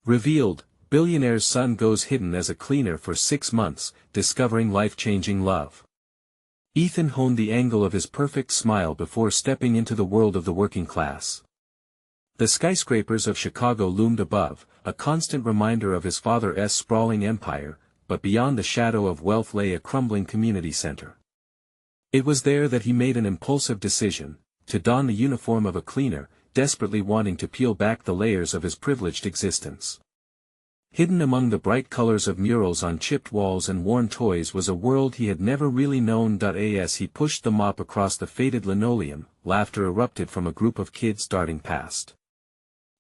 Revealed, billionaire's son goes hidden as a cleaner for 6 months, discovering life-changing love. Ethan honed the angle of his perfect smile before stepping into the world of the working class. The skyscrapers of Chicago loomed above, a constant reminder of his father's sprawling empire, but beyond the shadow of wealth lay a crumbling community center. It was there that he made an impulsive decision, to don the uniform of a cleaner, desperately wanting to peel back the layers of his privileged existence. Hidden among the bright colors of murals on chipped walls and worn toys was a world he had never really known. As he pushed the mop across the faded linoleum, laughter erupted from a group of kids darting past.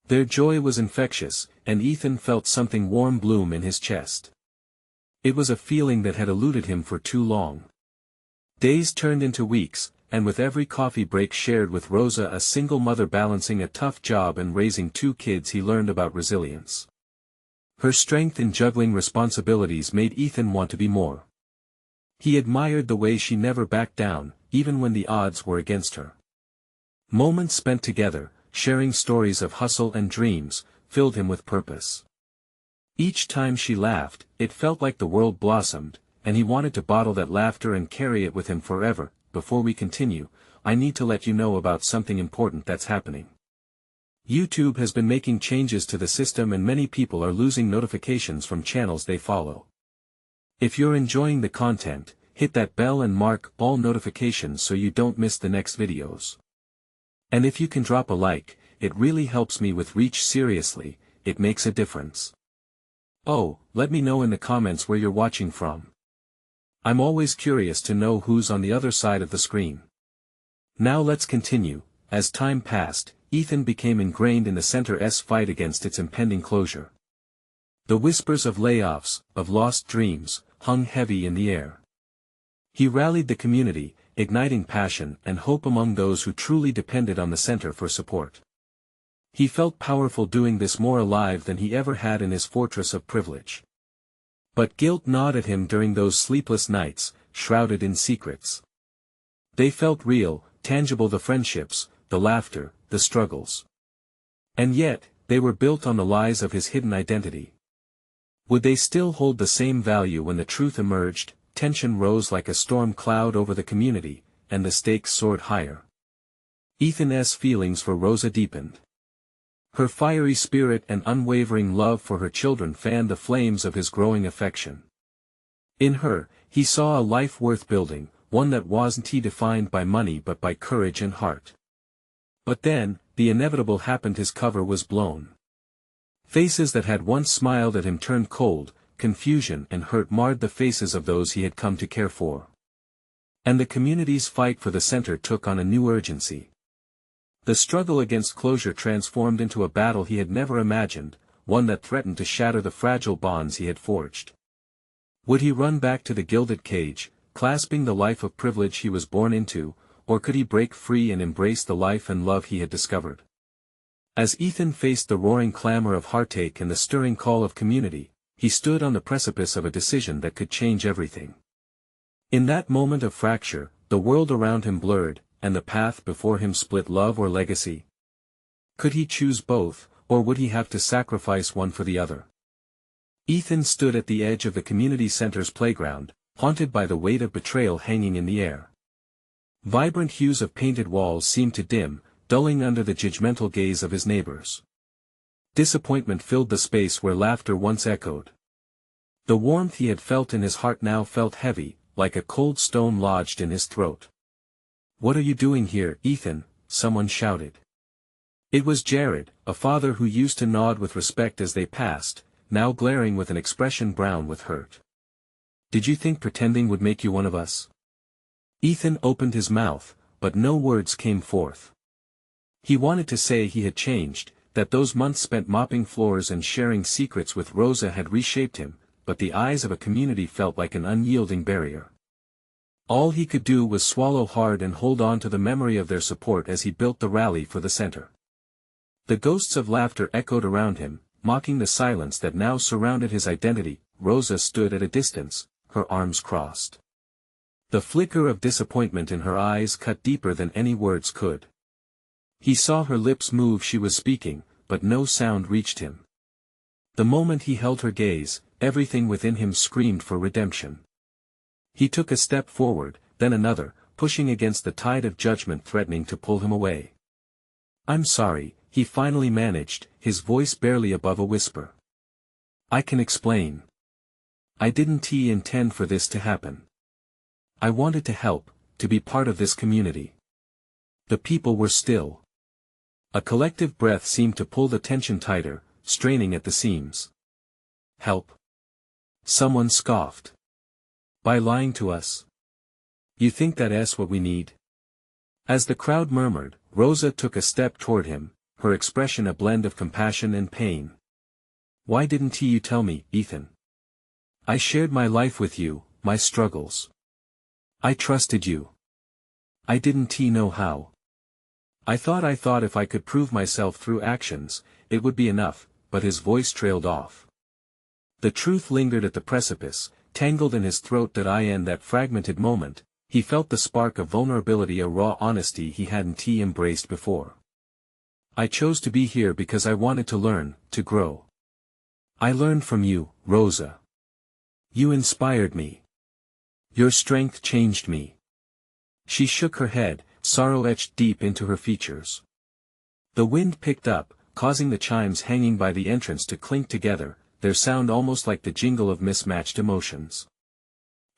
Their joy was infectious, and Ethan felt something warm bloom in his chest. It was a feeling that had eluded him for too long. Days turned into weeks, and with every coffee break shared with Rosa, a single mother balancing a tough job and raising 2 kids, he learned about resilience. Her strength in juggling responsibilities made Ethan want to be more. He admired the way she never backed down, even when the odds were against her. Moments spent together, sharing stories of hustle and dreams, filled him with purpose. Each time she laughed, it felt like the world blossomed, and he wanted to bottle that laughter and carry it with him forever. Before we continue, I need to let you know about something important that's happening. YouTube has been making changes to the system and many people are losing notifications from channels they follow. If you're enjoying the content, hit that bell and mark all notifications so you don't miss the next videos. And if you can drop a like, it really helps me with reach. Seriously, it makes a difference. Oh, let me know in the comments where you're watching from. I'm always curious to know who's on the other side of the screen. Now let's continue. As time passed, Ethan became ingrained in the center's fight against its impending closure. The whispers of layoffs, of lost dreams, hung heavy in the air. He rallied the community, igniting passion and hope among those who truly depended on the center for support. He felt powerful doing this, more alive than he ever had in his fortress of privilege. But guilt gnawed at him during those sleepless nights, shrouded in secrets. They felt real, tangible, the friendships, the laughter, the struggles. And yet, they were built on the lies of his hidden identity. Would they still hold the same value when the truth emerged? Tension rose like a storm cloud over the community, and the stakes soared higher. Ethan's feelings for Rosa deepened. Her fiery spirit and unwavering love for her children fanned the flames of his growing affection. In her, he saw a life worth building, one that wasn't defined by money but by courage and heart. But then, the inevitable happened. His cover was blown. Faces that had once smiled at him turned cold, confusion and hurt marred the faces of those he had come to care for. And the community's fight for the center took on a new urgency. The struggle against closure transformed into a battle he had never imagined, one that threatened to shatter the fragile bonds he had forged. Would he run back to the gilded cage, clasping the life of privilege he was born into, or could he break free and embrace the life and love he had discovered? As Ethan faced the roaring clamor of heartache and the stirring call of community, he stood on the precipice of a decision that could change everything. In that moment of fracture, the world around him blurred, and the path before him split. Love or legacy? Could he choose both, or would he have to sacrifice one for the other? Ethan stood at the edge of the community center's playground, haunted by the weight of betrayal hanging in the air. Vibrant hues of painted walls seemed to dim, dulling under the judgmental gaze of his neighbors. Disappointment filled the space where laughter once echoed. The warmth he had felt in his heart now felt heavy, like a cold stone lodged in his throat. "What are you doing here, Ethan?" someone shouted. It was Jared, a father who used to nod with respect as they passed, now glaring with an expression brown with hurt. "Did you think pretending would make you one of us?" Ethan opened his mouth, but no words came forth. He wanted to say he had changed, that those months spent mopping floors and sharing secrets with Rosa had reshaped him, but the eyes of a community felt like an unyielding barrier. All he could do was swallow hard and hold on to the memory of their support as he built the rally for the center. The ghosts of laughter echoed around him, mocking the silence that now surrounded his identity. Rosa stood at a distance, her arms crossed. The flicker of disappointment in her eyes cut deeper than any words could. He saw her lips move. She was speaking, but no sound reached him. The moment he held her gaze, everything within him screamed for redemption. He took a step forward, then another, pushing against the tide of judgment threatening to pull him away. "I'm sorry," he finally managed, his voice barely above a whisper. "I can explain. I didn't intend for this to happen. I wanted to help, to be part of this community." The people were still. A collective breath seemed to pull the tension tighter, straining at the seams. "Help?" Someone scoffed. "By lying to us? You think that's what we need?" As the crowd murmured, Rosa took a step toward him, her expression a blend of compassion and pain. "Why didn't you tell me, Ethan? I shared my life with you, my struggles. I trusted you. I didn't know how. I thought if I could prove myself through actions, it would be enough," but his voice trailed off. The truth lingered at the precipice, tangled in his throat. In that fragmented moment, he felt the spark of vulnerability, a raw honesty he hadn't embraced before. "I chose to be here because I wanted to learn, to grow. I learned from you, Rosa. You inspired me. Your strength changed me." She shook her head, sorrow etched deep into her features. The wind picked up, causing the chimes hanging by the entrance to clink together, their sound almost like the jingle of mismatched emotions.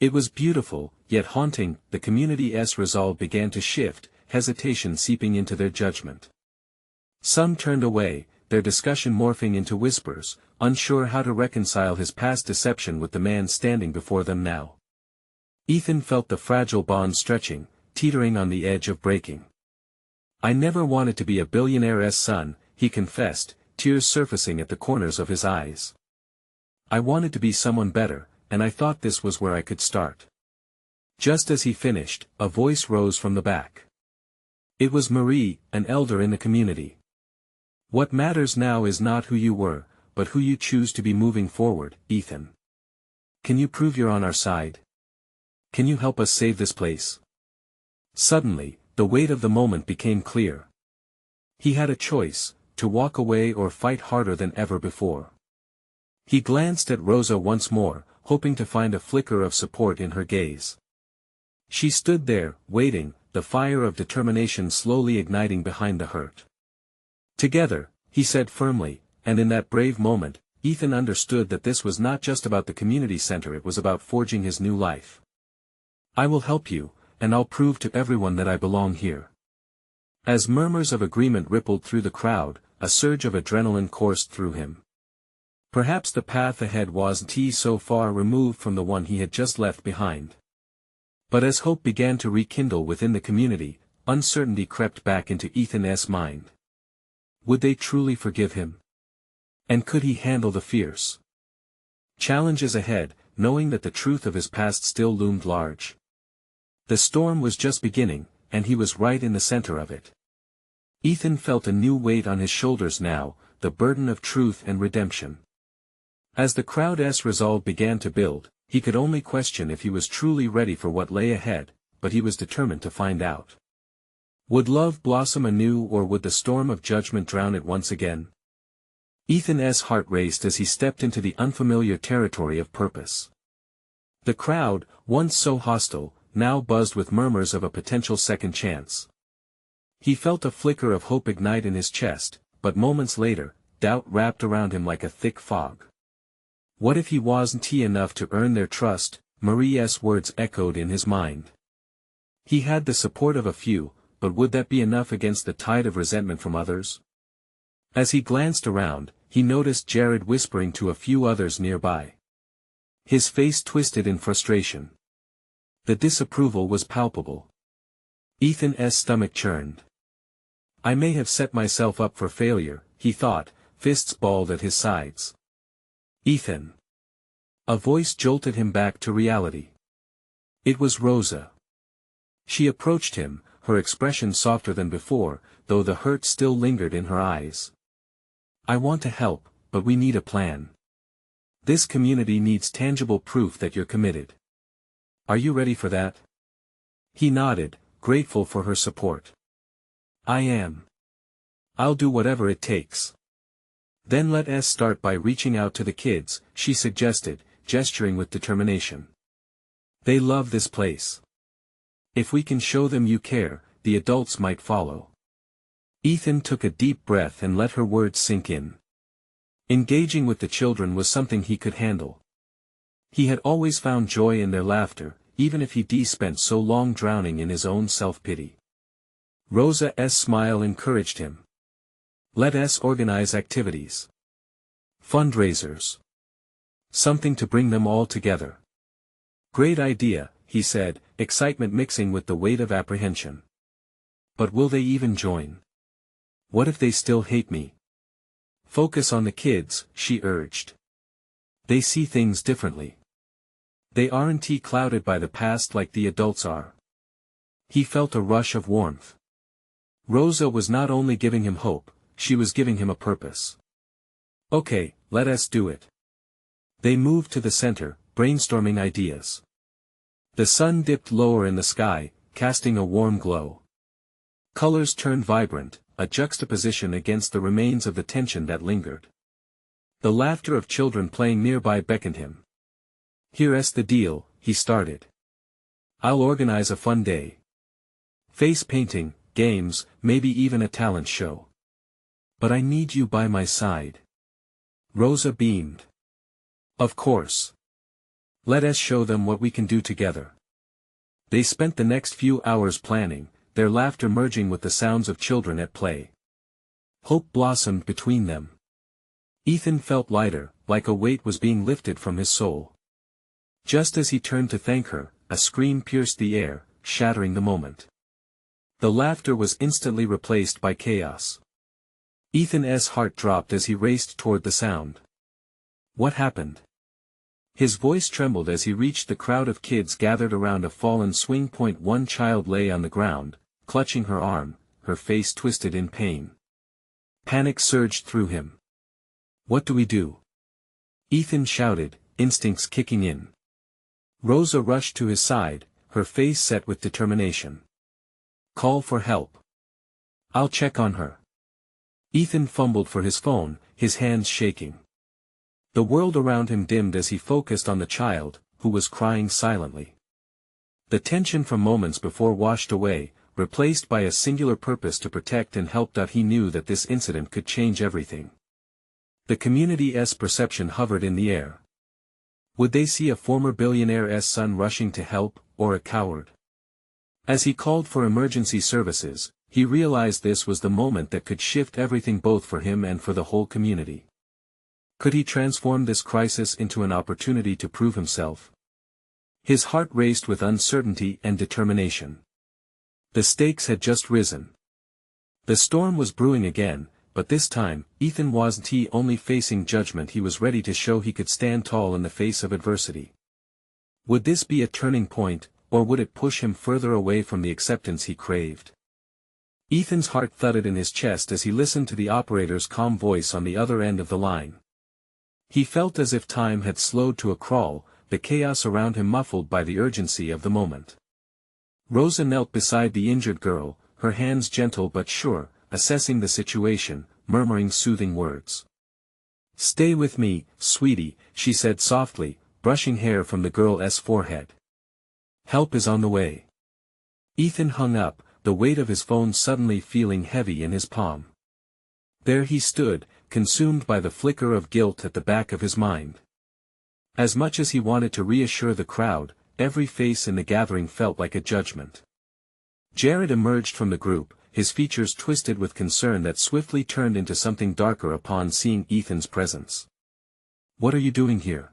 It was beautiful, yet haunting. The community's resolve began to shift, hesitation seeping into their judgment. Some turned away, their discussion morphing into whispers, unsure how to reconcile his past deception with the man standing before them now. Ethan felt the fragile bond stretching, teetering on the edge of breaking. "I never wanted to be a billionaire's son," he confessed, tears surfacing at the corners of his eyes. "I wanted to be someone better, and I thought this was where I could start." Just as he finished, a voice rose from the back. It was Marie, an elder in the community. "What matters now is not who you were, but who you choose to be moving forward, Ethan. Can you prove you're on our side? Can you help us save this place?" Suddenly, the weight of the moment became clear. He had a choice, to walk away or fight harder than ever before. He glanced at Rosa once more, hoping to find a flicker of support in her gaze. She stood there, waiting, the fire of determination slowly igniting behind the hurt. "Together," he said firmly, and in that brave moment, Ethan understood that this was not just about the community center, it was about forging his new life. "I will help you, and I'll prove to everyone that I belong here." As murmurs of agreement rippled through the crowd, a surge of adrenaline coursed through him. Perhaps the path ahead wasn't so far removed from the one he had just left behind. But as hope began to rekindle within the community, uncertainty crept back into Ethan's mind. Would they truly forgive him? And could he handle the fierce challenges ahead, knowing that the truth of his past still loomed large? The storm was just beginning, and he was right in the center of it. Ethan felt a new weight on his shoulders now, the burden of truth and redemption. As the crowd's resolve began to build, he could only question if he was truly ready for what lay ahead, but he was determined to find out. Would love blossom anew, or would the storm of judgment drown it once again? Ethan's heart raced as he stepped into the unfamiliar territory of purpose. The crowd, once so hostile, now buzzed with murmurs of a potential second chance. He felt a flicker of hope ignite in his chest, but moments later, doubt wrapped around him like a thick fog. What if he wasn't enough to earn their trust? Marie's words echoed in his mind. He had the support of a few, but would that be enough against the tide of resentment from others? As he glanced around, he noticed Jared whispering to a few others nearby. His face twisted in frustration. The disapproval was palpable. Ethan's stomach churned. I may have set myself up for failure, he thought, fists balled at his sides. Ethan. A voice jolted him back to reality. It was Rosa. She approached him, her expression softer than before, though the hurt still lingered in her eyes. I want to help, but we need a plan. This community needs tangible proof that you're committed. Are you ready for that? He nodded, grateful for her support. I am. I'll do whatever it takes. Then let us start by reaching out to the kids, she suggested, gesturing with determination. They love this place. If we can show them you care, the adults might follow. Ethan took a deep breath and let her words sink in. Engaging with the children was something he could handle. He had always found joy in their laughter, even if he spent so long drowning in his own self-pity. Rosa's smile encouraged him. Let us organize activities. Fundraisers. Something to bring them all together. Great idea, he said, excitement mixing with the weight of apprehension. But will they even join? What if they still hate me? Focus on the kids, she urged. They see things differently. They aren't clouded by the past like the adults are. He felt a rush of warmth. Rosa was not only giving him hope, she was giving him a purpose. Okay, let us do it. They moved to the center, brainstorming ideas. The sun dipped lower in the sky, casting a warm glow. Colors turned vibrant, a juxtaposition against the remains of the tension that lingered. The laughter of children playing nearby beckoned him. Here's the deal, he started. I'll organize a fun day. Face painting, games, maybe even a talent show. But I need you by my side. Rosa beamed. Of course. Let us show them what we can do together. They spent the next few hours planning, their laughter merging with the sounds of children at play. Hope blossomed between them. Ethan felt lighter, like a weight was being lifted from his soul. Just as he turned to thank her, a scream pierced the air, shattering the moment. The laughter was instantly replaced by chaos. Ethan's heart dropped as he raced toward the sound. What happened? His voice trembled as he reached the crowd of kids gathered around a fallen swing. One child lay on the ground, clutching her arm, her face twisted in pain. Panic surged through him. What do we do? Ethan shouted, instincts kicking in. Rosa rushed to his side, her face set with determination. Call for help. I'll check on her. Ethan fumbled for his phone, his hands shaking. The world around him dimmed as he focused on the child, who was crying silently. The tension from moments before washed away, replaced by a singular purpose to protect and help. He knew that this incident could change everything. The community's perception hovered in the air. Would they see a former billionaire's son rushing to help, or a coward? As he called for emergency services, he realized this was the moment that could shift everything both for him and for the whole community. Could he transform this crisis into an opportunity to prove himself? His heart raced with uncertainty and determination. The stakes had just risen. The storm was brewing again, but this time, Ethan wasn't only facing judgment, he was ready to show he could stand tall in the face of adversity. Would this be a turning point, or would it push him further away from the acceptance he craved? Ethan's heart thudded in his chest as he listened to the operator's calm voice on the other end of the line. He felt as if time had slowed to a crawl, the chaos around him muffled by the urgency of the moment. Rosa knelt beside the injured girl, her hands gentle but sure, assessing the situation, murmuring soothing words. Stay with me, sweetie, she said softly, brushing hair from the girl's forehead. Help is on the way. Ethan hung up, the weight of his phone suddenly feeling heavy in his palm. There he stood, consumed by the flicker of guilt at the back of his mind. As much as he wanted to reassure the crowd, every face in the gathering felt like a judgment. Jared emerged from the group, his features twisted with concern that swiftly turned into something darker upon seeing Ethan's presence. What are you doing here?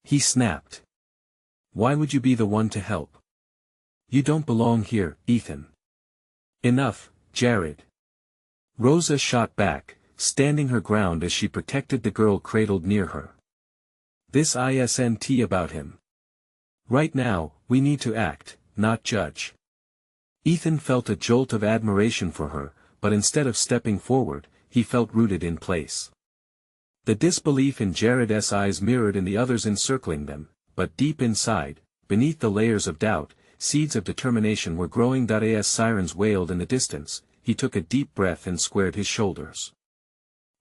He snapped. Why would you be the one to help? You don't belong here, Ethan. Enough, Jared. Rosa shot back, standing her ground as she protected the girl cradled near her. This isn't about him. Right now, we need to act, not judge. Ethan felt a jolt of admiration for her, but instead of stepping forward, he felt rooted in place. The disbelief in Jared's eyes mirrored in the others encircling them, but deep inside, beneath the layers of doubt, seeds of determination were growing. As sirens wailed in the distance, he took a deep breath and squared his shoulders.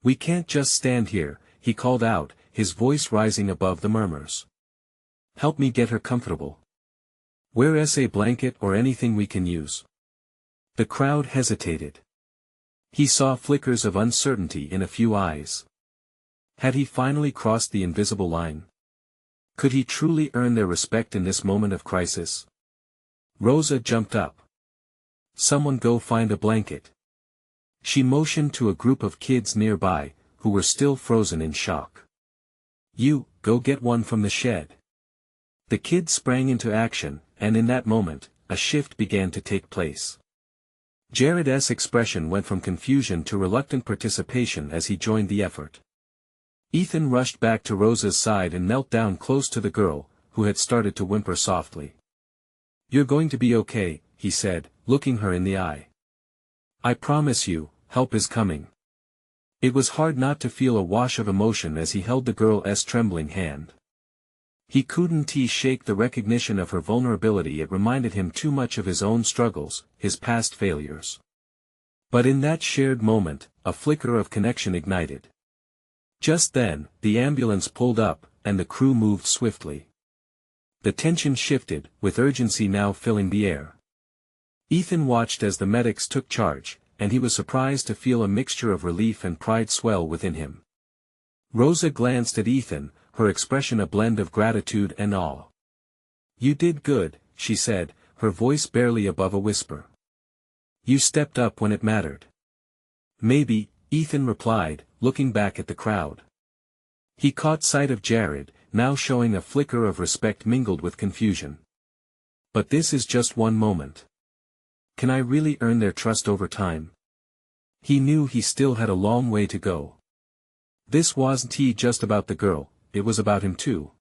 We can't just stand here, he called out, his voice rising above the murmurs. Help me get her comfortable. Where's a blanket or anything we can use? The crowd hesitated. He saw flickers of uncertainty in a few eyes. Had he finally crossed the invisible line? Could he truly earn their respect in this moment of crisis? Rosa jumped up. Someone go find a blanket. She motioned to a group of kids nearby, who were still frozen in shock. You, go get one from the shed. The kids sprang into action, and in that moment, a shift began to take place. Jared's expression went from confusion to reluctant participation as he joined the effort. Ethan rushed back to Rosa's side and knelt down close to the girl, who had started to whimper softly. You're going to be okay, he said, looking her in the eye. I promise you, help is coming. It was hard not to feel a wash of emotion as he held the girl's trembling hand. He couldn't shake the recognition of her vulnerability. It reminded him too much of his own struggles, his past failures. But in that shared moment, a flicker of connection ignited. Just then, the ambulance pulled up, and the crew moved swiftly. The tension shifted, with urgency now filling the air. Ethan watched as the medics took charge, and he was surprised to feel a mixture of relief and pride swell within him. Rosa glanced at Ethan, her expression a blend of gratitude and awe. You did good, she said, her voice barely above a whisper. You stepped up when it mattered. Maybe, Ethan replied, looking back at the crowd. He caught sight of Jared, now showing a flicker of respect mingled with confusion. But this is just one moment. Can I really earn their trust over time? He knew he still had a long way to go. This wasn't just about the girl, it was about him too.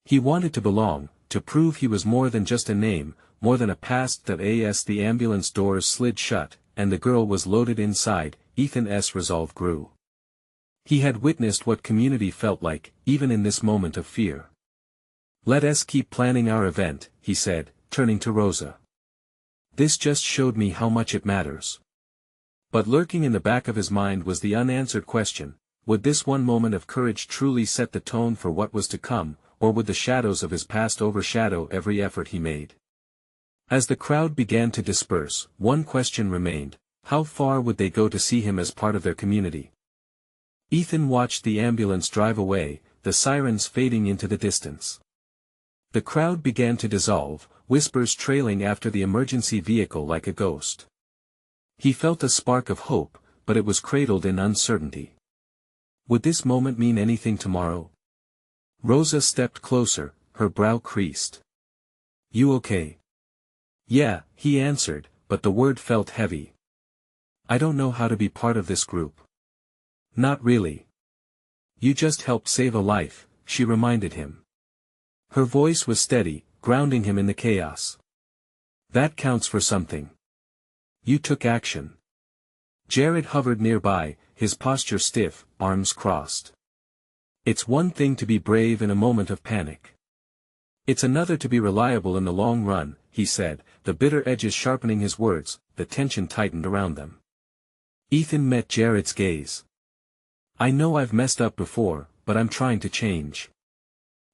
He wanted to belong, to prove he was more than just a name, more than a past. As the ambulance doors slid shut, and the girl was loaded inside, Ethan's resolve grew. He had witnessed what community felt like, even in this moment of fear. Let us keep planning our event, he said, turning to Rosa. This just showed me how much it matters. But lurking in the back of his mind was the unanswered question, would this one moment of courage truly set the tone for what was to come, or would the shadows of his past overshadow every effort he made? As the crowd began to disperse, one question remained, how far would they go to see him as part of their community? Ethan watched the ambulance drive away, the sirens fading into the distance. The crowd began to dissolve, whispers trailing after the emergency vehicle like a ghost. He felt a spark of hope, but it was cradled in uncertainty. Would this moment mean anything tomorrow? Rosa stepped closer, her brow creased. You okay? Yeah, he answered, but the word felt heavy. I don't know how to be part of this group. Not really. You just helped save a life, she reminded him. Her voice was steady, grounding him in the chaos. That counts for something. You took action. Jared hovered nearby, his posture stiff, arms crossed. It's one thing to be brave in a moment of panic. It's another to be reliable in the long run, he said, the bitter edges sharpening his words. The tension tightened around them. Ethan met Jared's gaze. I know I've messed up before, but I'm trying to change.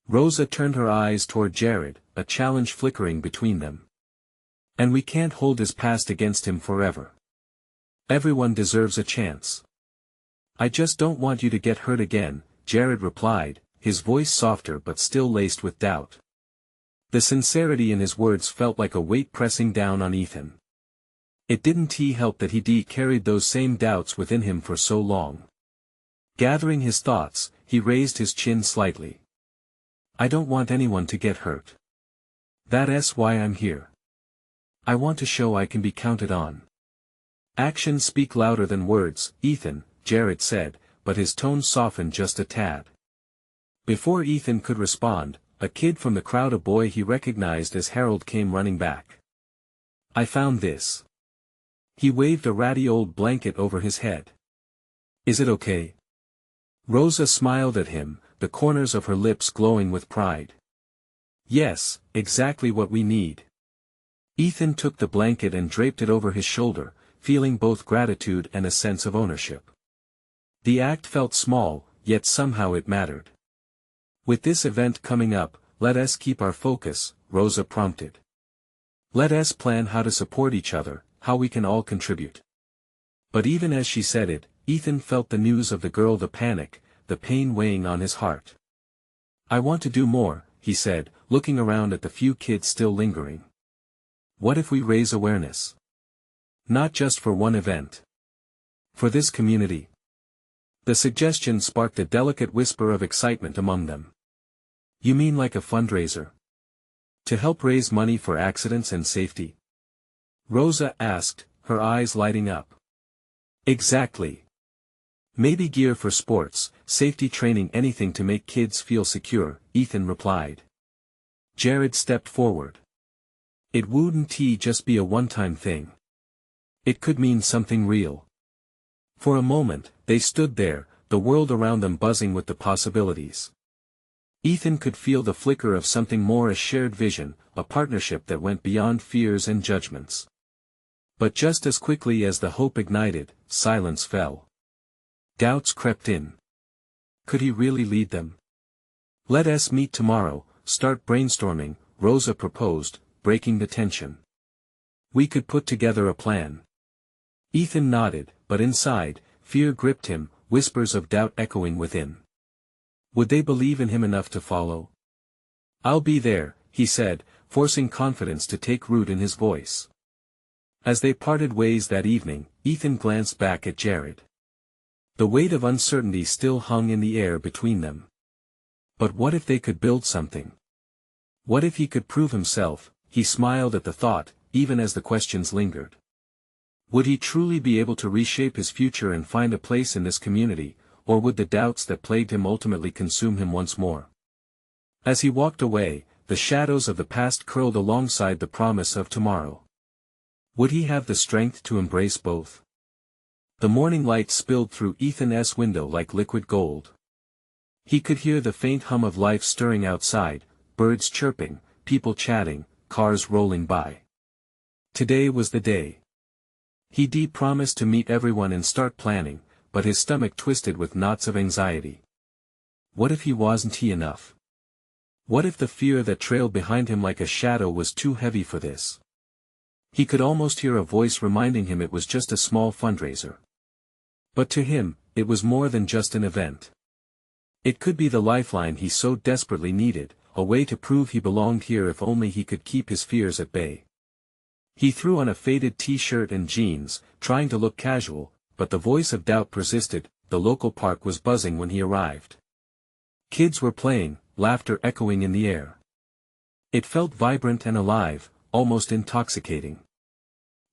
Rosa turned her eyes toward Jared, a challenge flickering between them. And we can't hold his past against him forever. Everyone deserves a chance. I just don't want you to get hurt again, Jared replied, his voice softer but still laced with doubt. The sincerity in his words felt like a weight pressing down on Ethan. It didn't help that he carried those same doubts within him for so long. Gathering his thoughts, he raised his chin slightly. I don't want anyone to get hurt. That's why I'm here. I want to show I can be counted on. Actions speak louder than words, Ethan, Jared said, but his tone softened just a tad. Before Ethan could respond, a kid from the crowd, a boy he recognized as Harold, came running back. I found this. He waved a ratty old blanket over his head. Is it okay? Rosa smiled at him, the corners of her lips glowing with pride. Yes, exactly what we need. Ethan took the blanket and draped it over his shoulder, feeling both gratitude and a sense of ownership. The act felt small, yet somehow it mattered. With this event coming up, let us keep our focus, Rosa prompted. Let us plan how to support each other, how we can all contribute. But even as she said it, Ethan felt the news of the girl, the panic, the pain weighing on his heart. I want to do more, he said, looking around at the few kids still lingering. What if we raise awareness? Not just for one event. For this community. The suggestion sparked a delicate whisper of excitement among them. You mean like a fundraiser? To help raise money for accidents and safety? Rosa asked, her eyes lighting up. Exactly. Maybe gear for sports, safety training, anything to make kids feel secure, Ethan replied. Jared stepped forward. It wouldn't just be a one-time thing. It could mean something real. For a moment, they stood there, the world around them buzzing with the possibilities. Ethan could feel the flicker of something more, a shared vision, a partnership that went beyond fears and judgments. But just as quickly as the hope ignited, silence fell. Doubts crept in. Could he really lead them? Let us meet tomorrow, start brainstorming, Rosa proposed, breaking the tension. We could put together a plan. Ethan nodded, but inside, fear gripped him, whispers of doubt echoing within. Would they believe in him enough to follow? I'll be there, he said, forcing confidence to take root in his voice. As they parted ways that evening, Ethan glanced back at Jared. The weight of uncertainty still hung in the air between them. But what if they could build something? What if he could prove himself? He smiled at the thought, even as the questions lingered. Would he truly be able to reshape his future and find a place in this community, or would the doubts that plagued him ultimately consume him once more? As he walked away, the shadows of the past curled alongside the promise of tomorrow. Would he have the strength to embrace both? The morning light spilled through Ethan's window like liquid gold. He could hear the faint hum of life stirring outside, birds chirping, people chatting, cars rolling by. Today was the day. He promised to meet everyone and start planning, but his stomach twisted with knots of anxiety. What if he wasn't enough? What if the fear that trailed behind him like a shadow was too heavy for this? He could almost hear a voice reminding him it was just a small fundraiser. But to him, it was more than just an event. It could be the lifeline he so desperately needed, a way to prove he belonged here if only he could keep his fears at bay. He threw on a faded t-shirt and jeans, trying to look casual, but the voice of doubt persisted. The local park was buzzing when he arrived. Kids were playing, laughter echoing in the air. It felt vibrant and alive, almost intoxicating.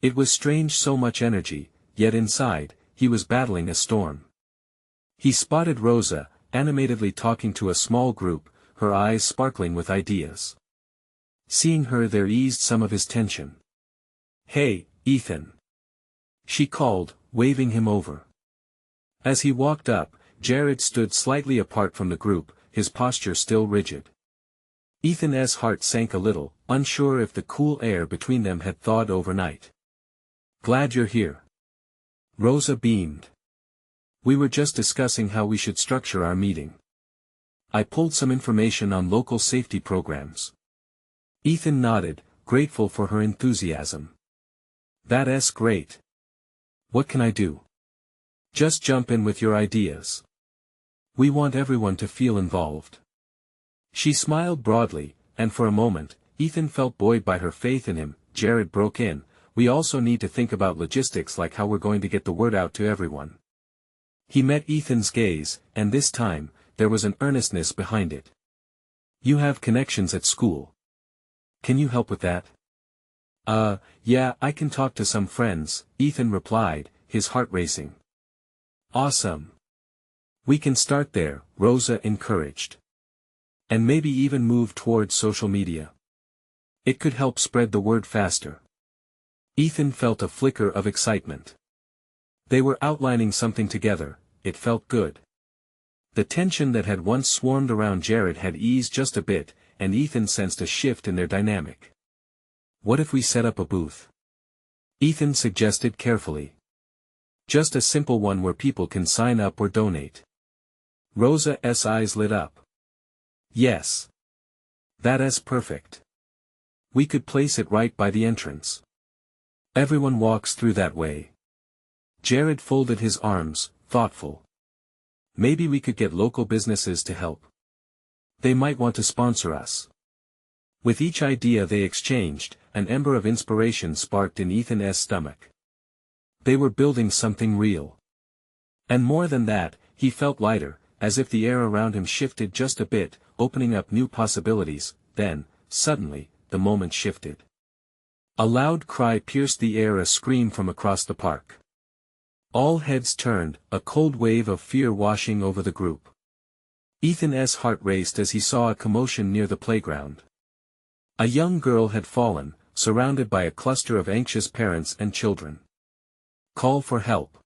It was strange, so much energy, yet inside, he was battling a storm. He spotted Rosa, animatedly talking to a small group, her eyes sparkling with ideas. Seeing her there eased some of his tension. Hey, Ethan. She called, waving him over. As he walked up, Jared stood slightly apart from the group, his posture still rigid. Ethan's heart sank a little, unsure if the cool air between them had thawed overnight. Glad you're here. Rosa beamed. We were just discussing how we should structure our meeting. I pulled some information on local safety programs. Ethan nodded, grateful for her enthusiasm. That's great. What can I do? Just jump in with your ideas. We want everyone to feel involved. She smiled broadly, and for a moment, Ethan felt buoyed by her faith in him. Jared broke in, we also need to think about logistics, like how we're going to get the word out to everyone. He met Ethan's gaze, and this time, there was an earnestness behind it. You have connections at school. Can you help with that? Yeah, I can talk to some friends, Ethan replied, his heart racing. Awesome. We can start there, Rosa encouraged. And maybe even move towards social media. It could help spread the word faster. Ethan felt a flicker of excitement. They were outlining something together, it felt good. The tension that had once swarmed around Jared had eased just a bit, and Ethan sensed a shift in their dynamic. What if we set up a booth? Ethan suggested carefully. Just a simple one where people can sign up or donate. Rosa's eyes lit up. Yes. That's perfect. We could place it right by the entrance. Everyone walks through that way. Jared folded his arms, thoughtful. Maybe we could get local businesses to help. They might want to sponsor us. With each idea they exchanged, an ember of inspiration sparked in Ethan's stomach. They were building something real. And more than that, he felt lighter, as if the air around him shifted just a bit, opening up new possibilities. Then, suddenly, the moment shifted. A loud cry pierced the air, a scream from across the park. All heads turned, a cold wave of fear washing over the group. Ethan's heart raced as he saw a commotion near the playground. A young girl had fallen, surrounded by a cluster of anxious parents and children. Call for help.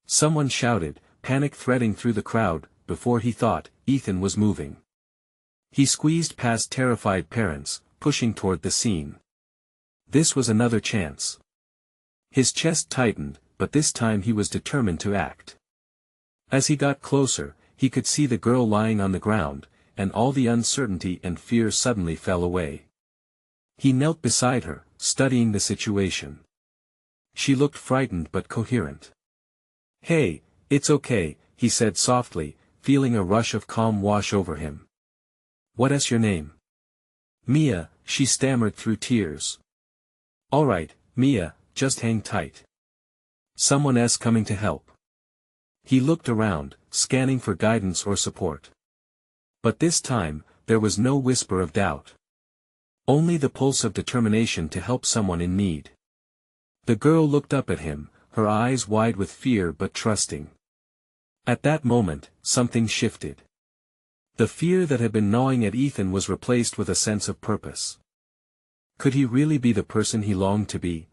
Someone shouted, panic threading through the crowd. Before he thought, Ethan was moving. He squeezed past terrified parents, pushing toward the scene. This was another chance. His chest tightened, but this time he was determined to act. As he got closer, he could see the girl lying on the ground, and all the uncertainty and fear suddenly fell away. He knelt beside her, studying the situation. She looked frightened but coherent. Hey, it's okay, he said softly, feeling a rush of calm wash over him. What's your name? Mia, she stammered through tears. All right, Mia, just hang tight. Someone's coming to help. He looked around, scanning for guidance or support. But this time, there was no whisper of doubt. Only the pulse of determination to help someone in need. The girl looked up at him, her eyes wide with fear but trusting. At that moment, something shifted. The fear that had been gnawing at Ethan was replaced with a sense of purpose. Could he really be the person he longed to be?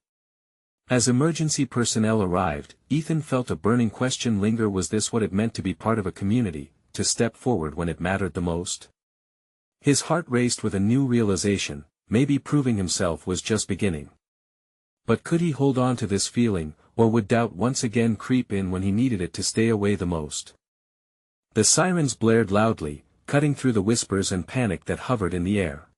As emergency personnel arrived, Ethan felt a burning question linger: was this what it meant to be part of a community, to step forward when it mattered the most? His heart raced with a new realization, maybe proving himself was just beginning. But could he hold on to this feeling, or would doubt once again creep in when he needed it to stay away the most? The sirens blared loudly, cutting through the whispers and panic that hovered in the air.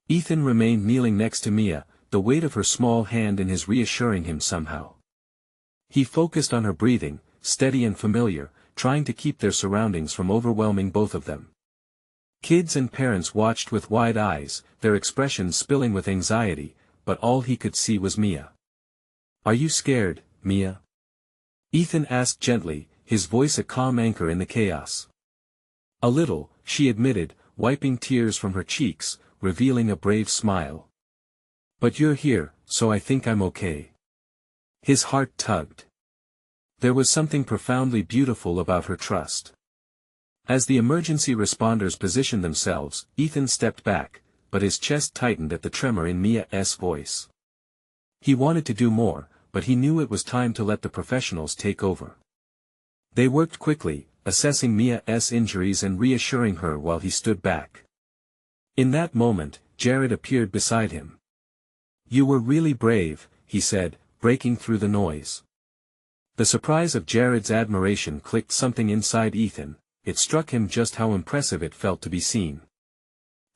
Ethan remained kneeling next to Mia, the weight of her small hand in his reassuring him somehow. He focused on her breathing, steady and familiar, trying to keep their surroundings from overwhelming both of them. Kids and parents watched with wide eyes, their expressions spilling with anxiety, but all he could see was Mia. Are you scared, Mia? Ethan asked gently, his voice a calm anchor in the chaos. A little, she admitted, wiping tears from her cheeks, revealing a brave smile. But you're here, so I think I'm okay. His heart tugged. There was something profoundly beautiful about her trust. As the emergency responders positioned themselves, Ethan stepped back, but his chest tightened at the tremor in Mia's voice. He wanted to do more, but he knew it was time to let the professionals take over. They worked quickly, assessing Mia's injuries and reassuring her while he stood back. In that moment, Jared appeared beside him. You were really brave, he said, breaking through the noise. The surprise of Jared's admiration clicked something inside Ethan. It struck him just how impressive it felt to be seen.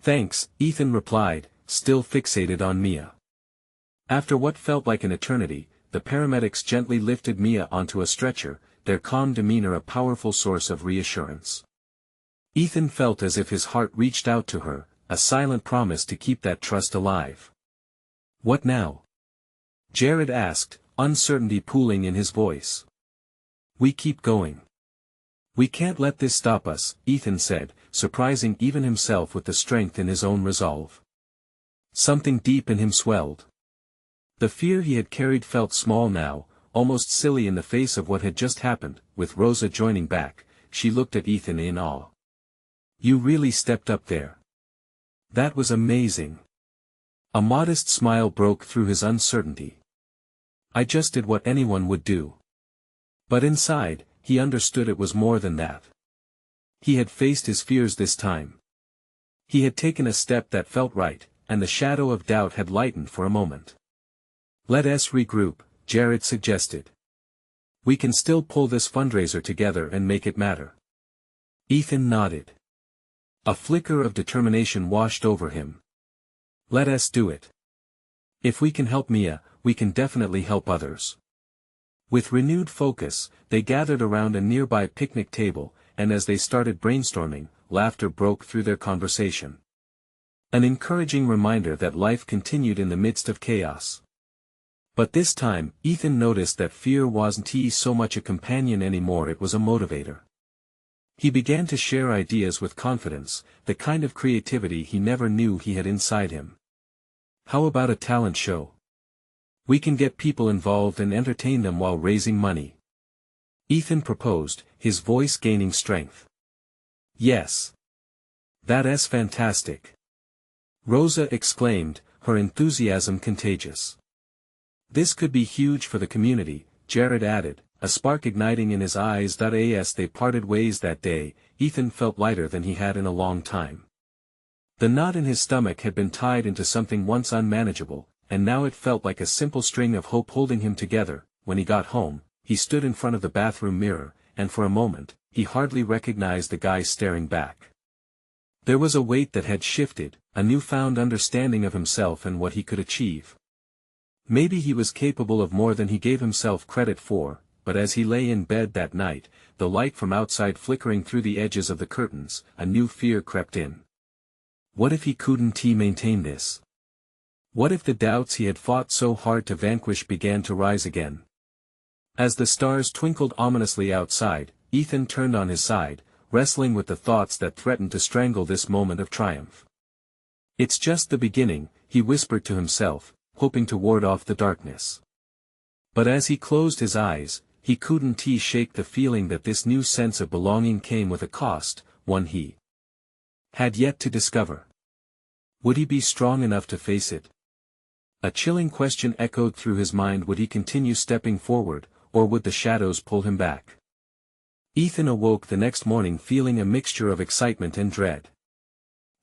Thanks, Ethan replied, still fixated on Mia. After what felt like an eternity, the paramedics gently lifted Mia onto a stretcher, their calm demeanor a powerful source of reassurance. Ethan felt as if his heart reached out to her, a silent promise to keep that trust alive. What now? Jared asked, uncertainty pooling in his voice. We keep going. We can't let this stop us, Ethan said, surprising even himself with the strength in his own resolve. Something deep in him swelled. The fear he had carried felt small now, almost silly in the face of what had just happened. With Rosa joining back, she looked at Ethan in awe. You really stepped up there. That was amazing. A modest smile broke through his uncertainty. I just did what anyone would do. But inside, he understood it was more than that. He had faced his fears this time. He had taken a step that felt right, and the shadow of doubt had lightened for a moment. Let us regroup, Jared suggested. We can still pull this fundraiser together and make it matter. Ethan nodded. A flicker of determination washed over him. Let us do it. If we can help Mia, we can definitely help others. With renewed focus, they gathered around a nearby picnic table, and as they started brainstorming, laughter broke through their conversation. An encouraging reminder that life continued in the midst of chaos. But this time, Ethan noticed that fear wasn't so much a companion anymore, it was a motivator. He began to share ideas with confidence, the kind of creativity he never knew he had inside him. How about a talent show? We can get people involved and entertain them while raising money. Ethan proposed, his voice gaining strength. Yes. That's fantastic. Rosa exclaimed, her enthusiasm contagious. This could be huge for the community, Jared added, a spark igniting in his eyes. As they parted ways that day, Ethan felt lighter than he had in a long time. The knot in his stomach had been tied into something once unmanageable, and now it felt like a simple string of hope holding him together. When he got home, he stood in front of the bathroom mirror, and for a moment, he hardly recognized the guy staring back. There was a weight that had shifted, a newfound understanding of himself and what he could achieve. Maybe he was capable of more than he gave himself credit for, but as he lay in bed that night, the light from outside flickering through the edges of the curtains, a new fear crept in. What if he couldn't maintain this? What if the doubts he had fought so hard to vanquish began to rise again? As the stars twinkled ominously outside, Ethan turned on his side, wrestling with the thoughts that threatened to strangle this moment of triumph. It's just the beginning, he whispered to himself, hoping to ward off the darkness. But as he closed his eyes, he couldn't shake the feeling that this new sense of belonging came with a cost, one he had yet to discover. Would he be strong enough to face it? A chilling question echoed through his mind. Would he continue stepping forward, or would the shadows pull him back? Ethan awoke the next morning feeling a mixture of excitement and dread.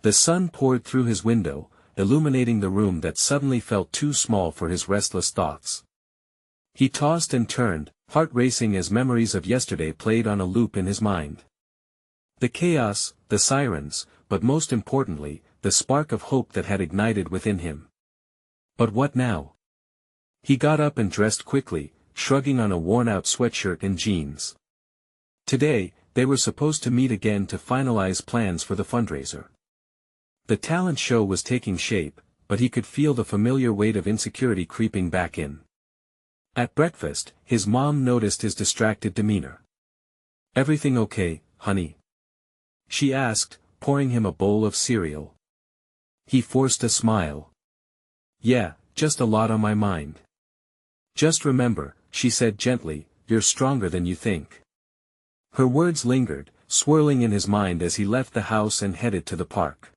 The sun poured through his window, illuminating the room that suddenly felt too small for his restless thoughts. He tossed and turned, heart racing as memories of yesterday played on a loop in his mind. The chaos, the sirens, but most importantly, the spark of hope that had ignited within him. But what now? He got up and dressed quickly, shrugging on a worn-out sweatshirt and jeans. Today, they were supposed to meet again to finalize plans for the fundraiser. The talent show was taking shape, but he could feel the familiar weight of insecurity creeping back in. At breakfast, his mom noticed his distracted demeanor. "Everything okay, honey?" she asked, pouring him a bowl of cereal. He forced a smile. "Yeah, just a lot on my mind." "Just remember," she said gently, "you're stronger than you think." Her words lingered, swirling in his mind as he left the house and headed to the park.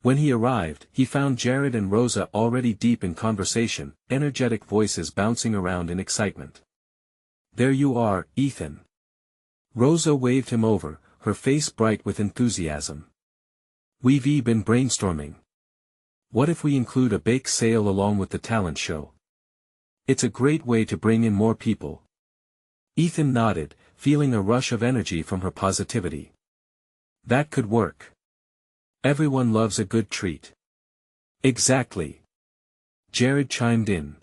When he arrived, he found Jared and Rosa already deep in conversation, energetic voices bouncing around in excitement. "There you are, Ethan." Rosa waved him over, her face bright with enthusiasm. "We've been brainstorming. What if we include a bake sale along with the talent show? It's a great way to bring in more people." Ethan nodded, feeling a rush of energy from her positivity. "That could work. Everyone loves a good treat." "Exactly." Jared chimed in.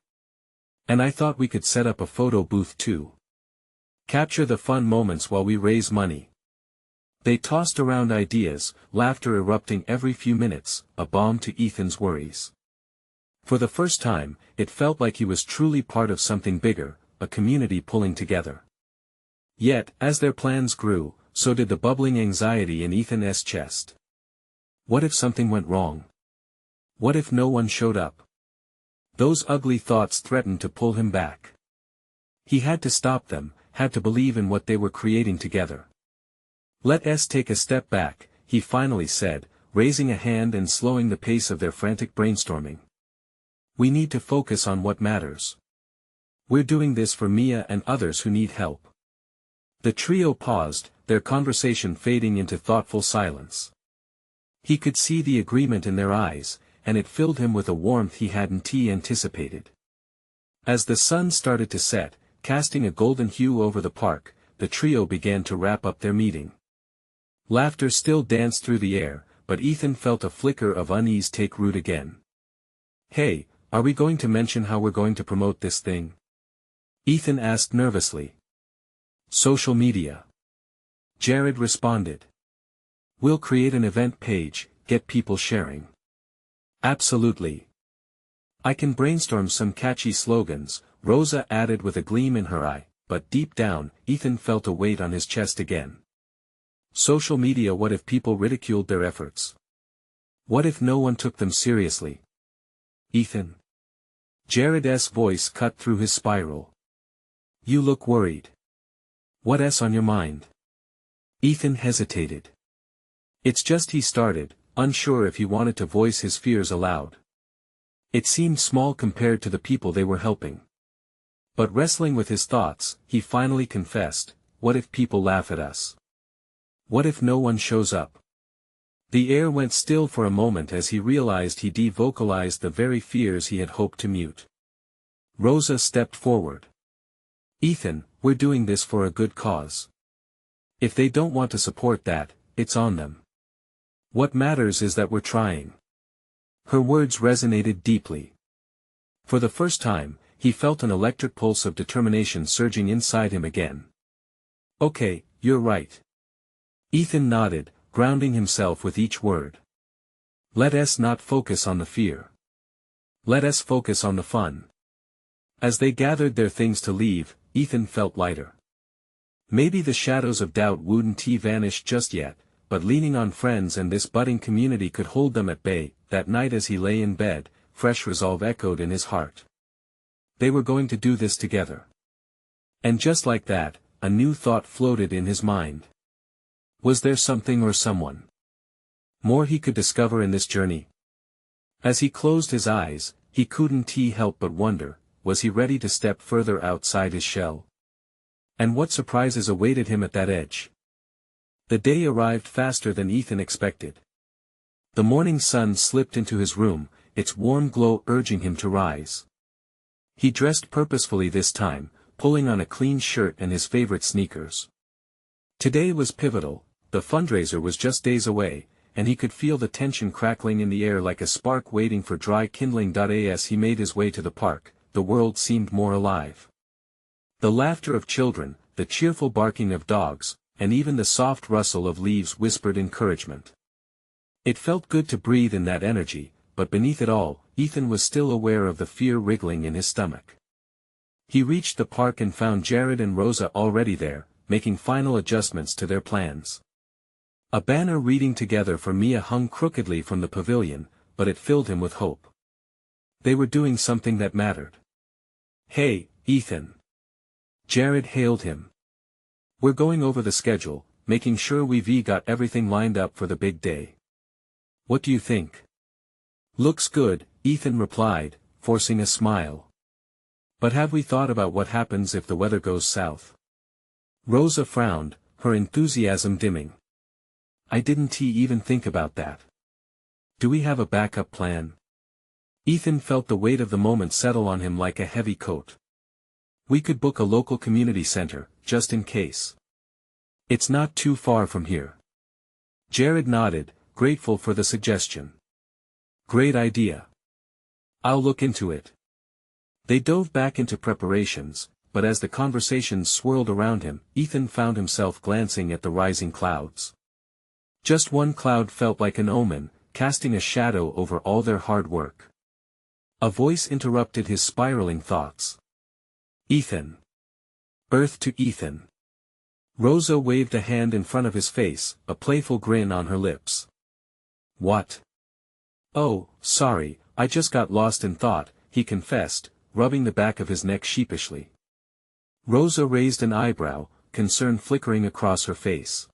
"And I thought we could set up a photo booth too. Capture the fun moments while we raise money." They tossed around ideas, laughter erupting every few minutes, a balm to Ethan's worries. For the first time, it felt like he was truly part of something bigger, a community pulling together. Yet, as their plans grew, so did the bubbling anxiety in Ethan's chest. What if something went wrong? What if no one showed up? Those ugly thoughts threatened to pull him back. He had to stop them, had to believe in what they were creating together. "Let's take a step back," he finally said, raising a hand and slowing the pace of their frantic brainstorming. "We need to focus on what matters. We're doing this for Mia and others who need help." The trio paused, their conversation fading into thoughtful silence. He could see the agreement in their eyes, and it filled him with a warmth he hadn't anticipated. As the sun started to set, casting a golden hue over the park, the trio began to wrap up their meeting. Laughter still danced through the air, but Ethan felt a flicker of unease take root again. "Hey, are we going to mention how we're going to promote this thing?" Ethan asked nervously. "Social media," Jared responded. "We'll create an event page, get people sharing." "Absolutely. I can brainstorm some catchy slogans," Rosa added with a gleam in her eye, but deep down, Ethan felt a weight on his chest again. Social media, what if people ridiculed their efforts? What if no one took them seriously? "Ethan." Jared's voice cut through his spiral. "You look worried. What's on your mind?" Ethan hesitated. "It's just," he started, unsure if he wanted to voice his fears aloud. It seemed small compared to the people they were helping. But wrestling with his thoughts, he finally confessed, "What if people laugh at us? What if no one shows up?" The air went still for a moment as he realized he de-vocalized the very fears he had hoped to mute. Rosa stepped forward. "Ethan, we're doing this for a good cause. If they don't want to support that, it's on them. What matters is that we're trying." Her words resonated deeply. For the first time, he felt an electric pulse of determination surging inside him again. "Okay, you're right." Ethan nodded, grounding himself with each word. "Let us not focus on the fear. Let us focus on the fun." As they gathered their things to leave, Ethan felt lighter. Maybe the shadows of doubt wouldn't vanish just yet, but leaning on friends and this budding community could hold them at bay. That night as he lay in bed, fresh resolve echoed in his heart. They were going to do this together. And just like that, a new thought floated in his mind. Was there something or someone more he could discover in this journey? As he closed his eyes, he couldn't help but wonder, was he ready to step further outside his shell? And what surprises awaited him at that edge? The day arrived faster than Ethan expected. The morning sun slipped into his room, its warm glow urging him to rise. He dressed purposefully this time, pulling on a clean shirt and his favorite sneakers. Today was pivotal, the fundraiser was just days away, and he could feel the tension crackling in the air like a spark waiting for dry kindling. As he made his way to the park, the world seemed more alive. The laughter of children, the cheerful barking of dogs, and even the soft rustle of leaves whispered encouragement. It felt good to breathe in that energy, but beneath it all, Ethan was still aware of the fear wriggling in his stomach. He reached the park and found Jared and Rosa already there, making final adjustments to their plans. A banner reading "Together for Mia" hung crookedly from the pavilion, but it filled him with hope. They were doing something that mattered. "Hey, Ethan." Jared hailed him. "We're going over the schedule, making sure we've got everything lined up for the big day. What do you think?" "Looks good," Ethan replied, forcing a smile. "But have we thought about what happens if the weather goes south?" Rosa frowned, her enthusiasm dimming. "I didn't even think about that. Do we have a backup plan?" Ethan felt the weight of the moment settle on him like a heavy coat. "We could book a local community center, just in case. It's not too far from here." Jared nodded, grateful for the suggestion. "Great idea. I'll look into it." They dove back into preparations, but as the conversations swirled around him, Ethan found himself glancing at the rising clouds. Just one cloud felt like an omen, casting a shadow over all their hard work. A voice interrupted his spiraling thoughts. "Ethan." "Earth to Ethan." Rosa waved a hand in front of his face, a playful grin on her lips. "What?" "Oh, sorry, I just got lost in thought," he confessed, rubbing the back of his neck sheepishly. Rosa raised an eyebrow, concern flickering across her face.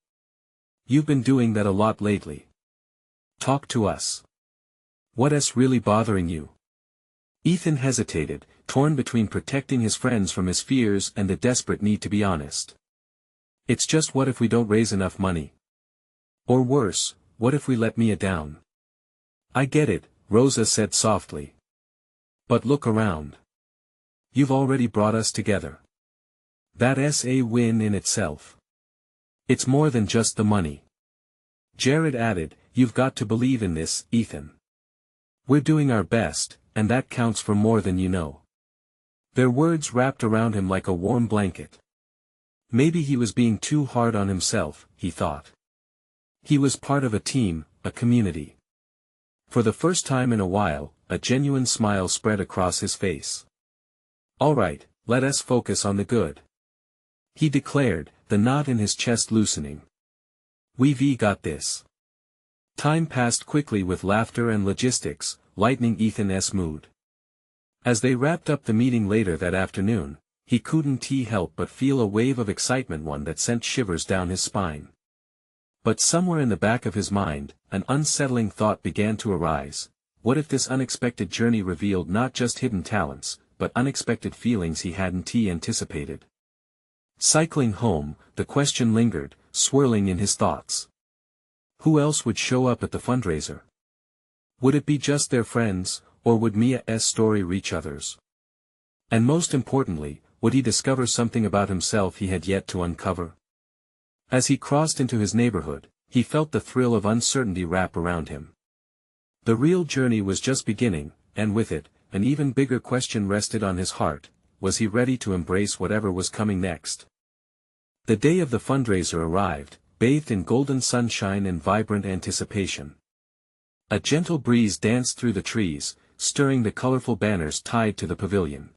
"You've been doing that a lot lately. Talk to us. What's really bothering you?" Ethan hesitated, torn between protecting his friends from his fears and the desperate need to be honest. "It's just, what if we don't raise enough money? Or worse, what if we let Mia down?" "I get it," Rosa said softly. "But look around. You've already brought us together. That's a win in itself. It's more than just the money. Jared added, you've got to believe in this, Ethan. We're doing our best, and that counts for more than you know. Their words wrapped around him like a warm blanket. Maybe he was being too hard on himself, he thought. He was part of a team, a community. For the first time in a while, a genuine smile spread across his face. All right, let us focus on the good. He declared, the knot in his chest loosening. We've got this. Time passed quickly with laughter and logistics, lightening Ethan's mood. As they wrapped up the meeting later that afternoon, he couldn't help but feel a wave of excitement, one that sent shivers down his spine. But somewhere in the back of his mind, an unsettling thought began to arise. What if this unexpected journey revealed not just hidden talents, but unexpected feelings he hadn't anticipated? Cycling home, the question lingered, swirling in his thoughts. Who else would show up at the fundraiser? Would it be just their friends, or would Mia's story reach others? And most importantly, would he discover something about himself he had yet to uncover? As he crossed into his neighborhood, he felt the thrill of uncertainty wrap around him. The real journey was just beginning, and with it, an even bigger question rested on his heart: was he ready to embrace whatever was coming next? The day of the fundraiser arrived, bathed in golden sunshine and vibrant anticipation. A gentle breeze danced through the trees, stirring the colorful banners tied to the pavilion.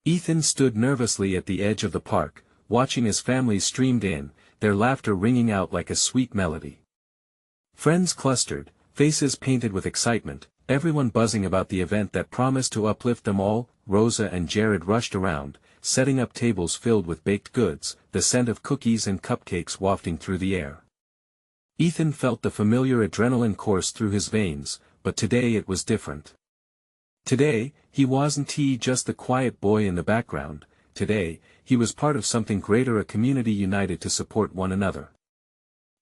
Ethan stood nervously at the edge of the park, watching as families streamed in, their laughter ringing out like a sweet melody. Friends clustered, faces painted with excitement, everyone buzzing about the event that promised to uplift them all. Rosa and Jared rushed around, setting up tables filled with baked goods, the scent of cookies and cupcakes wafting through the air. Ethan felt the familiar adrenaline course through his veins, but today it was different. Today, he wasn't just the quiet boy in the background. Today, he was part of something greater, a community united to support one another.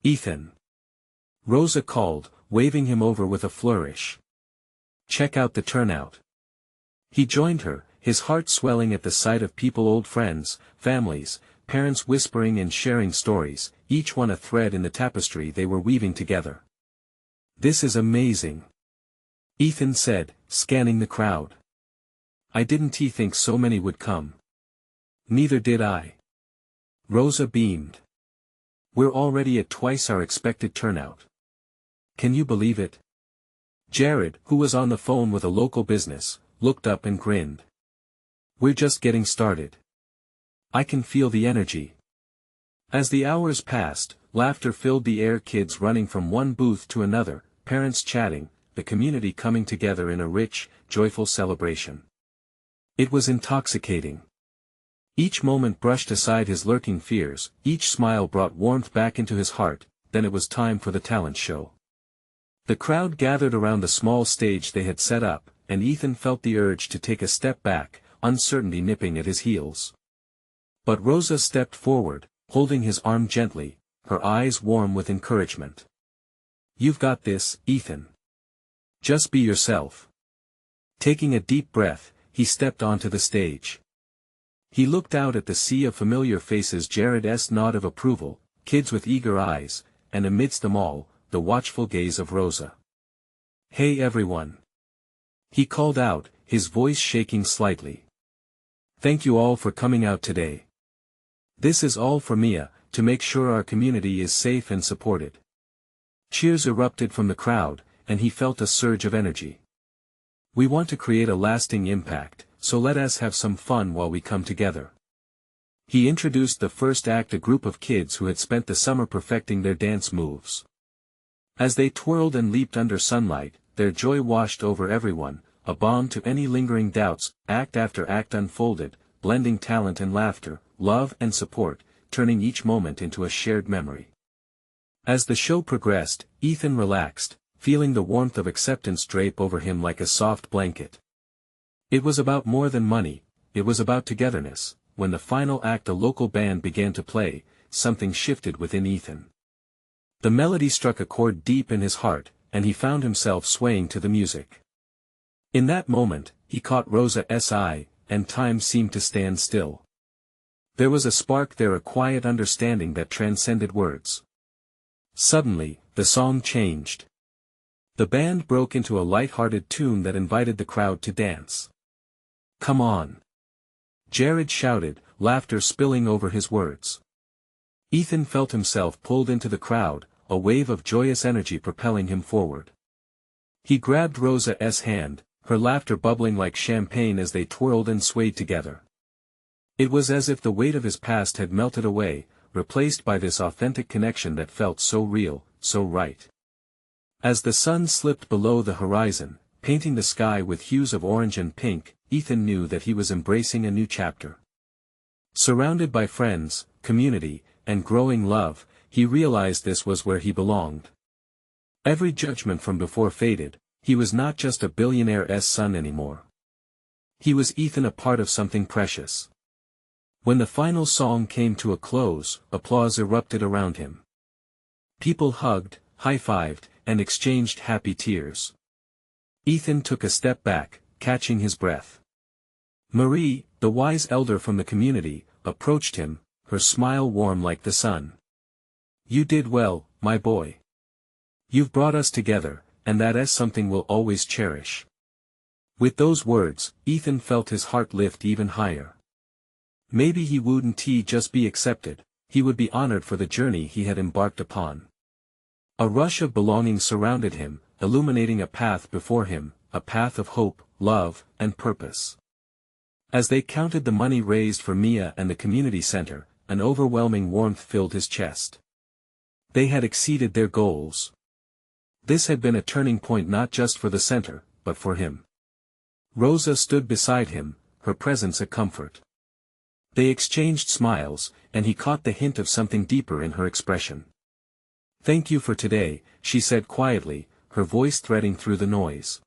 Ethan. Rosa called, waving him over with a flourish. Check out the turnout. He joined her, his heart swelling at the sight of people, old friends, families, parents whispering and sharing stories, each one a thread in the tapestry they were weaving together. This is amazing, Ethan said, scanning the crowd. I didn't think so many would come. Neither did I. Rosa beamed. We're already at twice our expected turnout. Can you believe it? Jared, who was on the phone with a local business, looked up and grinned. We're just getting started. I can feel the energy. As the hours passed, laughter filled the air, kids running from one booth to another, parents chatting, the community coming together in a rich, joyful celebration. It was intoxicating. Each moment brushed aside his lurking fears, each smile brought warmth back into his heart. Then it was time for the talent show. The crowd gathered around the small stage they had set up, and Ethan felt the urge to take a step back, uncertainty nipping at his heels. But Rosa stepped forward, holding his arm gently, her eyes warm with encouragement. You've got this, Ethan. Just be yourself. Taking a deep breath, he stepped onto the stage. He looked out at the sea of familiar faces, Jared's nod of approval, kids with eager eyes, and amidst them all, the watchful gaze of Rosa. Hey everyone. He called out, his voice shaking slightly. Thank you all for coming out today. This is all for Mia, to make sure our community is safe and supported. Cheers erupted from the crowd, and he felt a surge of energy. We want to create a lasting impact, so let us have some fun while we come together. He introduced the first act, a group of kids who had spent the summer perfecting their dance moves. As they twirled and leaped under sunlight, their joy washed over everyone, a balm to any lingering doubts. Act after act unfolded, blending talent and laughter, love and support, turning each moment into a shared memory. As the show progressed, Ethan relaxed, feeling the warmth of acceptance drape over him like a soft blanket. It was about more than money, it was about togetherness. When the final act, a local band, began to play, something shifted within Ethan. The melody struck a chord deep in his heart, and he found himself swaying to the music. In that moment, he caught Rosa's eye, and time seemed to stand still. There was a spark there, a quiet understanding that transcended words. Suddenly, the song changed. The band broke into a light-hearted tune that invited the crowd to dance. "Come on!" Jared shouted, laughter spilling over his words. Ethan felt himself pulled into the crowd, a wave of joyous energy propelling him forward. He grabbed Rosa's hand, her laughter bubbling like champagne as they twirled and swayed together. It was as if the weight of his past had melted away, replaced by this authentic connection that felt so real, so right. As the sun slipped below the horizon, painting the sky with hues of orange and pink, Ethan knew that he was embracing a new chapter. Surrounded by friends, community, and growing love, he realized this was where he belonged. Every judgment from before faded, he was not just a billionaire's son anymore. He was Ethan, a part of something precious. When the final song came to a close, applause erupted around him. People hugged, high-fived, and exchanged happy tears. Ethan took a step back, catching his breath. Marie, the wise elder from the community, approached him, her smile warm like the sun. "You did well, my boy. You've brought us together, and that is something we'll always cherish." With those words, Ethan felt his heart lift even higher. Maybe he wouldn't just be accepted, he would be honored for the journey he had embarked upon. A rush of belonging surrounded him, illuminating a path before him, a path of hope, love, and purpose. As they counted the money raised for Mia and the community center, an overwhelming warmth filled his chest. They had exceeded their goals. This had been a turning point not just for the center, but for him. Rosa stood beside him, her presence a comfort. They exchanged smiles, and he caught the hint of something deeper in her expression. "Thank you for today," she said quietly, her voice threading through the noise.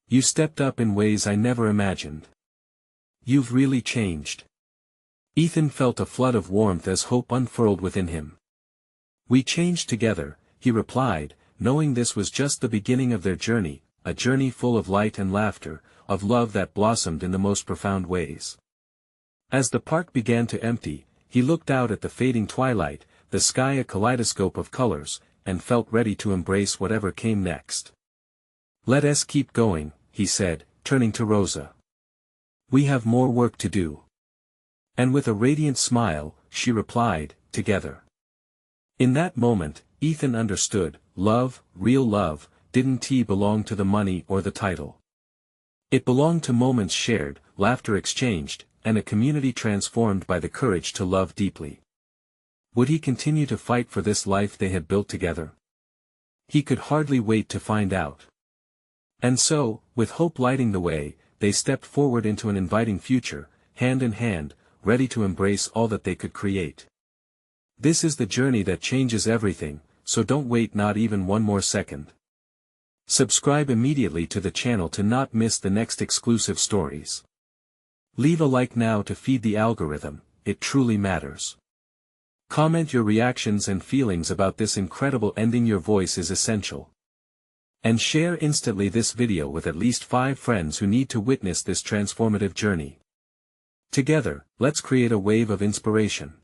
"You stepped up in ways I never imagined. You've really changed." Ethan felt a flood of warmth as hope unfurled within him. "We changed together," he replied, knowing this was just the beginning of their journey, a journey full of light and laughter, of love that blossomed in the most profound ways. As the park began to empty, he looked out at the fading twilight, the sky a kaleidoscope of colors, and felt ready to embrace whatever came next. "Let us keep going," he said, turning to Rosa. "We have more work to do." And with a radiant smile, she replied, "Together." In that moment, Ethan understood, love, real love, didn't belong to the money or the title. It belonged to moments shared, laughter exchanged, and a community transformed by the courage to love deeply. Would he continue to fight for this life they had built together? He could hardly wait to find out. And so, with hope lighting the way, they stepped forward into an inviting future, hand in hand, ready to embrace all that they could create. This is the journey that changes everything, so don't wait not even one more second. Subscribe immediately to the channel to not miss the next exclusive stories. Leave a like now to feed the algorithm, it truly matters. Comment your reactions and feelings about this incredible ending, your voice is essential. And share instantly this video with at least 5 friends who need to witness this transformative journey. Together, let's create a wave of inspiration.